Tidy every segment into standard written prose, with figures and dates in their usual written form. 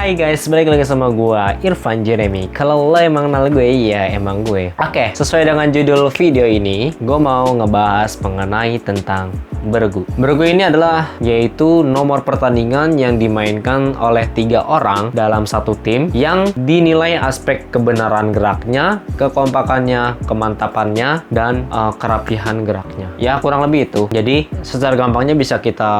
Hai guys, balik lagi sama gua Irfan Jeremy. Kalau lo emang kenal gue, ya emang gue. Oke, sesuai dengan judul video ini, gue mau ngebahas mengenai tentang bergu. Bergu ini adalah yaitu nomor pertandingan yang dimainkan oleh 3 orang dalam satu tim yang dinilai aspek kebenaran geraknya, kekompakannya, kemantapannya, dan kerapihan geraknya. Ya kurang lebih itu. Jadi secara gampangnya bisa kita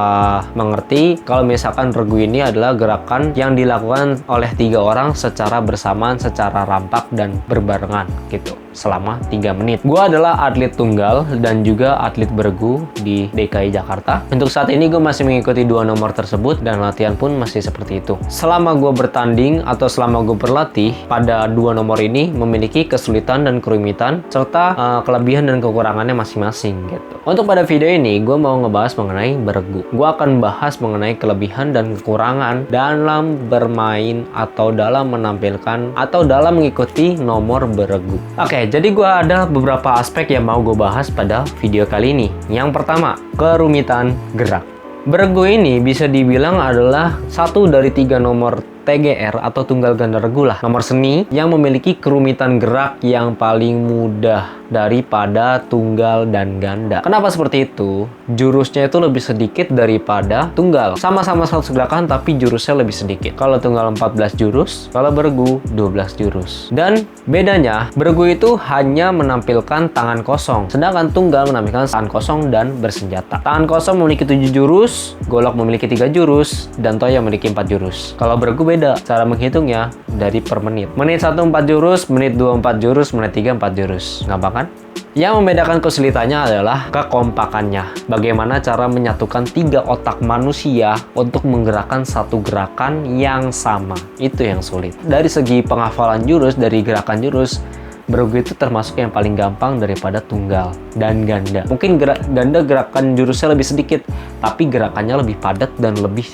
mengerti kalau misalkan bergu ini adalah gerakan yang dilakukan oleh 3 orang secara bersamaan, secara rampak dan berbarengan gitu selama 3 menit. Gue adalah atlet tunggal dan juga atlet bergu di DKI Jakarta. Untuk saat ini gue masih mengikuti 2 nomor tersebut dan latihan pun masih seperti itu. Selama gue bertanding atau selama gue berlatih pada 2 nomor ini memiliki kesulitan dan kerumitan serta kelebihan dan kekurangannya masing-masing gitu. Untuk pada video ini gue mau ngebahas mengenai bergu. Gue akan bahas mengenai kelebihan dan kekurangan dalam bermain atau dalam menampilkan atau dalam mengikuti nomor bergu. Oke, jadi gue ada beberapa aspek yang mau gue bahas pada video kali ini. Yang pertama, kerumitan gerak. Bergu ini bisa dibilang adalah satu dari 3 nomor TGR atau tunggal ganda regu lah, nomor seni yang memiliki kerumitan gerak yang paling mudah daripada tunggal dan ganda. Kenapa seperti itu? Jurusnya itu lebih sedikit daripada tunggal. Sama-sama 100 gerakan tapi jurusnya lebih sedikit. Kalau tunggal 14 jurus, kalau bergu 12 jurus. Dan bedanya, bergu itu hanya menampilkan tangan kosong, sedangkan tunggal menampilkan tangan kosong dan bersenjata. Tangan kosong memiliki 7 jurus, golok memiliki 3 jurus, dan toya memiliki 4 jurus. Kalau bergu beda, cara menghitungnya dari per menit. Menit 1 4 jurus, menit 2 4 jurus, menit 3 4 jurus. Gampang kan? Yang membedakan kesulitannya adalah kekompakannya. Bagaimana cara menyatukan 3 otak manusia untuk menggerakkan satu gerakan yang sama. Itu yang sulit. Dari segi penghafalan jurus, dari gerakan jurus, bergu itu termasuk yang paling gampang daripada tunggal dan ganda. Mungkin ganda gerakan jurusnya lebih sedikit, tapi gerakannya lebih padat dan lebih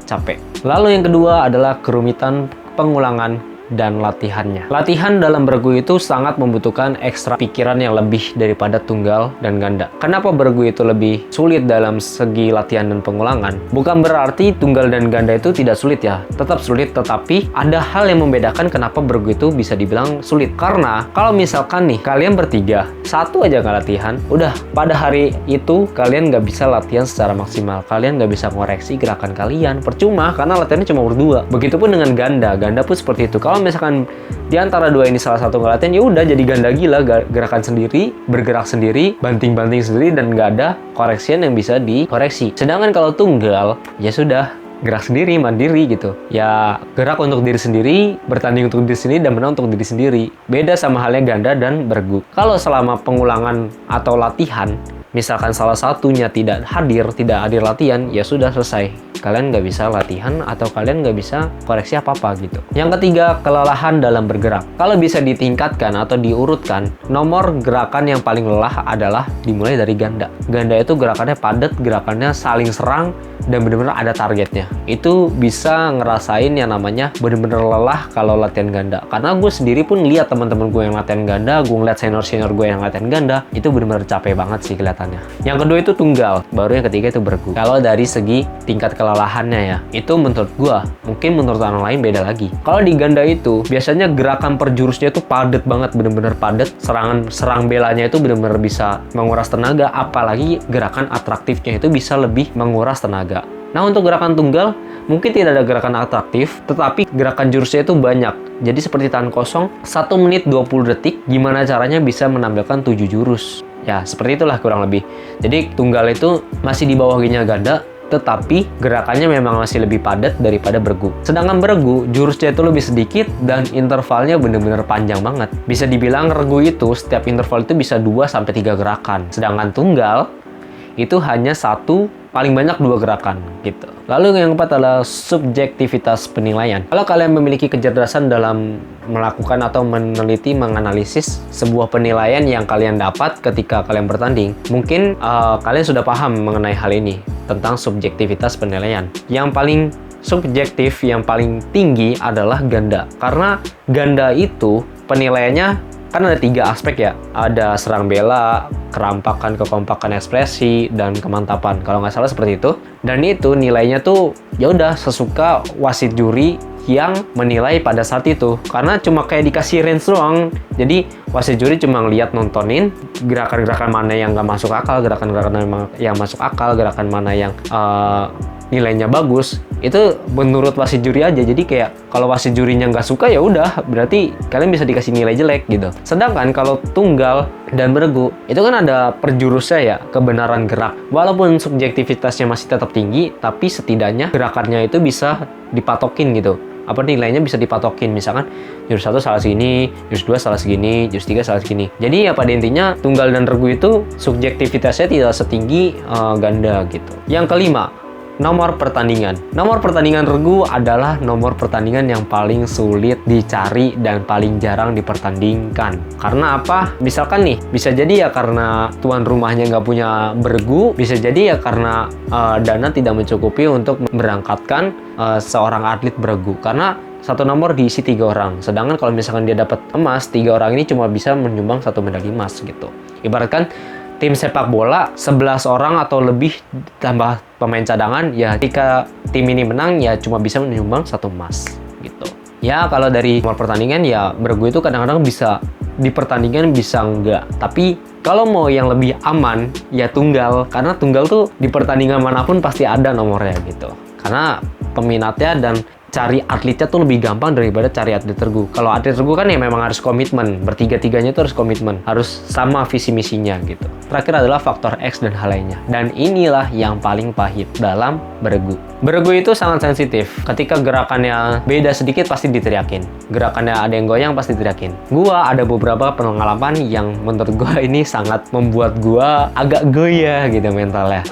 capek. Lalu yang kedua adalah kerumitan pengulangan dan latihannya. Latihan dalam bergu itu sangat membutuhkan ekstra pikiran yang lebih daripada tunggal dan ganda. Kenapa bergu itu lebih sulit dalam segi latihan dan pengulangan? Bukan berarti tunggal dan ganda itu tidak sulit ya. Tetap sulit, tetapi ada hal yang membedakan kenapa bergu itu bisa dibilang sulit. Karena kalau misalkan nih, kalian bertiga, satu aja nggak latihan, udah pada hari itu kalian nggak bisa latihan secara maksimal. Kalian nggak bisa ngoreksi gerakan kalian. Percuma, karena latihannya cuma berdua. Begitupun dengan ganda. Ganda pun seperti itu. Kalau misalkan di antara 2 ini salah satu nggak latihan, ya udah jadi ganda gila, gerakan sendiri, bergerak sendiri, banting-banting sendiri, dan nggak ada koreksian yang bisa dikoreksi. Sedangkan kalau tunggal, ya sudah, gerak sendiri, mandiri gitu. Ya gerak untuk diri sendiri, bertanding untuk diri sendiri, dan menang untuk diri sendiri. Beda sama halnya ganda dan bergu. Kalau selama pengulangan atau latihan, misalkan salah satunya tidak hadir latihan, ya sudah selesai. Kalian nggak bisa latihan atau kalian nggak bisa koreksi apa-apa gitu. Yang ketiga, kelelahan dalam bergerak. Kalau bisa ditingkatkan atau diurutkan, nomor gerakan yang paling lelah adalah dimulai dari ganda. Ganda itu gerakannya padat, gerakannya saling serang, dan benar-benar ada targetnya. Itu bisa ngerasain yang namanya benar-benar lelah kalau latihan ganda. Karena gue sendiri pun lihat teman-teman gue yang latihan ganda, gue ngeliat senior-senior gue yang latihan ganda, itu benar-benar capek banget sih kelihatannya. Yang kedua itu tunggal, baru yang ketiga itu bergu. Kalau dari segi tingkat kelelahannya ya, itu menurut gue, mungkin menurut orang lain beda lagi. Kalau di ganda itu, biasanya gerakan per jurusnya itu padat banget, benar-benar padat. Serang belanya itu benar-benar bisa menguras tenaga, apalagi gerakan atraktifnya itu bisa lebih menguras tenaga. Nah, untuk gerakan tunggal, mungkin tidak ada gerakan atraktif, tetapi gerakan jurusnya itu banyak. Jadi seperti tangan kosong, 1 menit 20 detik, gimana caranya bisa menampilkan 7 jurus. Ya, seperti itulah kurang lebih. Jadi tunggal itu masih di bawah ganda, tetapi gerakannya memang masih lebih padat daripada bergu. Sedangkan bergu, jurusnya itu lebih sedikit dan intervalnya benar-benar panjang banget. Bisa dibilang regu itu, setiap interval itu bisa 2-3 gerakan. Sedangkan tunggal, itu hanya 1, paling banyak 2 gerakan gitu. Lalu yang keempat adalah subjektivitas penilaian. Kalau kalian memiliki kecerdasan dalam melakukan atau meneliti, menganalisis sebuah penilaian yang kalian dapat ketika kalian bertanding, mungkin kalian sudah paham mengenai hal ini tentang subjektivitas penilaian. Yang paling subjektif, yang paling tinggi adalah ganda. Karena ganda itu penilaiannya kan ada 3 aspek ya. Ada serang bela, kerampakan, kekompakan ekspresi, dan kemantapan. Kalau nggak salah seperti itu. Dan itu nilainya tuh ya udah sesuka wasit juri yang menilai pada saat itu, karena cuma kayak dikasih range doang. Jadi wasit juri cuma ngeliat, nontonin gerakan-gerakan mana yang nggak masuk akal, gerakan-gerakan yang masuk akal, gerakan mana yang nilainya bagus. Itu menurut wasit juri aja. Jadi kayak kalau wasit jurinya nggak suka, ya udah berarti kalian bisa dikasih nilai jelek gitu. Sedangkan kalau tunggal dan beregu itu kan ada perjurusnya ya, kebenaran gerak. Walaupun subjektivitasnya masih tetap tinggi, tapi setidaknya gerakannya itu bisa dipatokin gitu. Apa nilainya bisa dipatokin, misalkan jurus 1 salah segini, jurus 2 salah segini, jurus 3 salah segini. Jadi ya pada intinya tunggal dan regu itu subjektivitasnya tidak setinggi ganda gitu. Yang kelima, nomor pertandingan. Nomor pertandingan regu adalah nomor pertandingan yang paling sulit dicari dan paling jarang dipertandingkan. Karena apa? Misalkan nih, bisa jadi ya karena tuan rumahnya nggak punya beregu, bisa jadi ya karena dana tidak mencukupi untuk memberangkatkan seorang atlet beregu. Karena satu nomor diisi 3 orang, sedangkan kalau misalkan dia dapat emas, 3 orang ini cuma bisa menyumbang 1 medali emas gitu. Ibaratkan tim sepak bola 11 orang atau lebih tambah pemain cadangan, ya ketika tim ini menang ya cuma bisa menyumbang 1 emas gitu. Ya kalau dari nomor pertandingan ya beregu itu kadang-kadang bisa di pertandingan bisa enggak. Tapi kalau mau yang lebih aman ya tunggal, karena tunggal tuh di pertandingan manapun pasti ada nomornya gitu. Karena peminatnya dan cari atletnya tuh lebih gampang daripada cari atlet regu. Kalau atlet regu kan ya memang harus komitmen, bertiga-tiganya tuh harus komitmen, harus sama visi misinya gitu. Terakhir adalah faktor X dan hal lainnya. Dan inilah yang paling pahit dalam beregu. Beregu itu sangat sensitif. Ketika gerakannya beda sedikit pasti diteriakin. Gerakannya ada yang goyang pasti diteriakin. Gua ada beberapa pengalaman yang menurut gua ini sangat membuat gua agak goyah gitu mentalnya.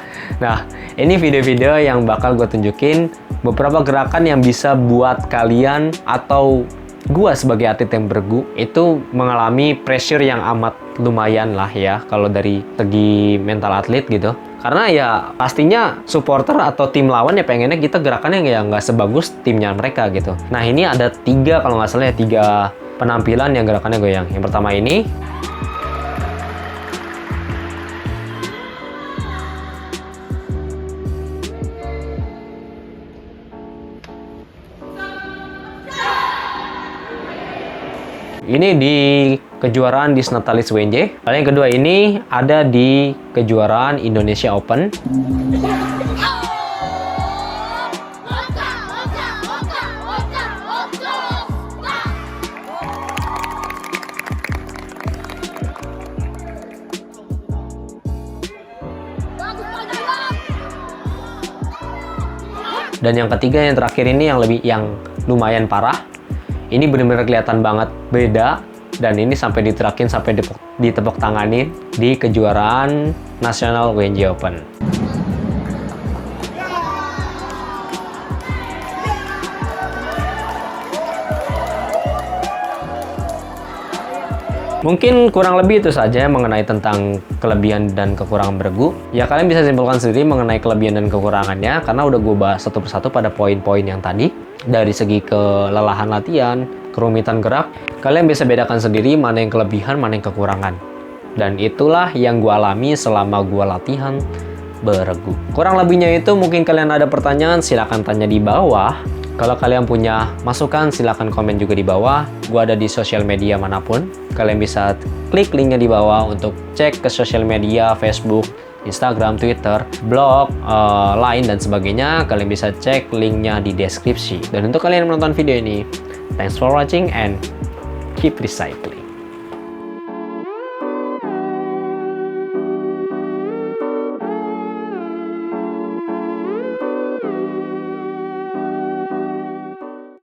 Nah, ini video-video yang bakal gue tunjukin beberapa gerakan yang bisa buat kalian atau gua sebagai atlet yang beregu itu mengalami pressure yang amat lumayan lah ya kalau dari segi mental atlet gitu. Karena ya pastinya supporter atau tim lawan ya pengennya kita gerakannya ya nggak sebagus timnya mereka gitu. Nah ini ada 3 kalau nggak salah ya 3 penampilan yang gerakannya goyang. Yang pertama ini. Ini di kejuaraan di Natalis WNJ. Lalu yang kedua ini ada di kejuaraan Indonesia Open. Dan yang ketiga yang terakhir ini yang lumayan parah. Ini benar-benar kelihatan banget beda, dan ini sampai diterakin, sampai ditepuk tanganin di kejuaraan nasional WNJ Open. Mungkin kurang lebih itu saja mengenai tentang kelebihan dan kekurangan beregu. Ya kalian bisa simpulkan sendiri mengenai kelebihan dan kekurangannya, karena udah gue bahas satu persatu pada poin-poin yang tadi. Dari segi kelelahan latihan, kerumitan gerak, kalian bisa bedakan sendiri mana yang kelebihan, mana yang kekurangan. Dan itulah yang gue alami selama gue latihan beregu. Kurang lebihnya itu mungkin kalian ada pertanyaan, silahkan tanya di bawah. Kalau kalian punya masukan, silahkan komen juga di bawah. Gue ada di sosial media manapun. Kalian bisa klik linknya di bawah untuk cek ke sosial media, Facebook, Instagram, Twitter, blog, Line, dan sebagainya. Kalian bisa cek linknya di deskripsi. Dan untuk kalian yang menonton video ini, thanks for watching and keep recycling.